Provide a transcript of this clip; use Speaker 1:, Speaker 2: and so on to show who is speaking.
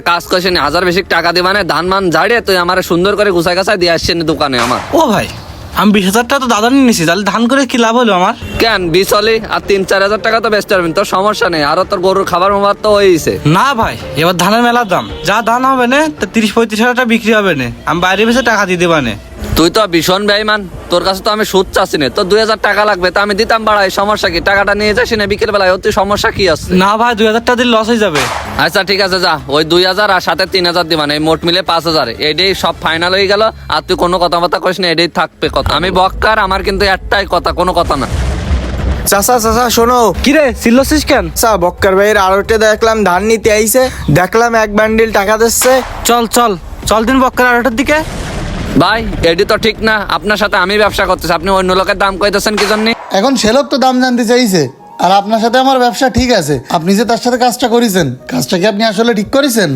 Speaker 1: কাজ করছেন, হাজার বেশি টাকা দিবানে, ধান মান ঝাড়িয়ে তুই আমার সুন্দর করে গুছাই গাছাই দিয়ে আসছেন দোকানে আমার।
Speaker 2: ও ভাই, আমি 20,000 টাকা তো দাদা নিয়ে নিছি, তাহলে ধান করে কি লাভ হলো আমার?
Speaker 1: কেন বিচলি আর 3-4 হাজার টাকা তো বেচতে পারবেন, তোর সমস্যা নেই। আরো তোর গরুর খাবার মাবার তো হয়েছে।
Speaker 2: না ভাই, এবার ধানের মেলার দাম, যা ধান হবে না তা 30-35 হাজার টাকা বিক্রি হবে না, আমি বাইরে বেশি টাকা দিয়ে দেবা না।
Speaker 1: তুই তো ভীষণ বেঈমান, তোর কাছে তো আমি সুদ চাচ্ছি না। তোর 2,000 টাকা লাগবে, তা আমি দিতাম বাড়াই, সমস্যা কি? টাকাটা নিয়ে যাস না বিকেল বেলায়, ওর তুই সমস্যা কি আছে?
Speaker 2: না ভাই, 2,000 টাকা দিলে লস হয়ে যাবে।
Speaker 1: আচ্ছা ঠিক আছে, যা ওই 2,000 আর সাথে 3,000 দিবান, এই মোট মিলে 5,000। এটাই সব ফাইনাল হয়ে গেল। আর তুই কোনো কথাবার্তা করিস না, এটাই থাকবে কথা। আমি বক্কার, আমার কিন্তু একটাই কথা, কোনো কথা না।
Speaker 3: চাচা চাচা শোনো।
Speaker 2: কিরে চিল্লছিস কেন?
Speaker 3: চাচা বক্কার ভাইয়ের আড়তে দেখলাম ধান নিতে আইছে, দেখলাম 1 বান্ডিল টাকা দিচ্ছে।
Speaker 2: চল চল চল দিন বক্কার আড়তের দিকে।
Speaker 1: ভাই এটি তো ঠিক না, আপনার সাথে আমি ব্যবসা করতেছি, আপনি অন্য লোকের দাম কইতেছেন কি জন্য?
Speaker 4: এখন সে লোক তো দাম জানতে চাইছে, আর আপনার সাথে আমার ব্যবসা ঠিক আছে। আপনি যে তার সাথে কাজটা করেছেন, কাজটা কি আপনি আসলে ঠিক করেছেন?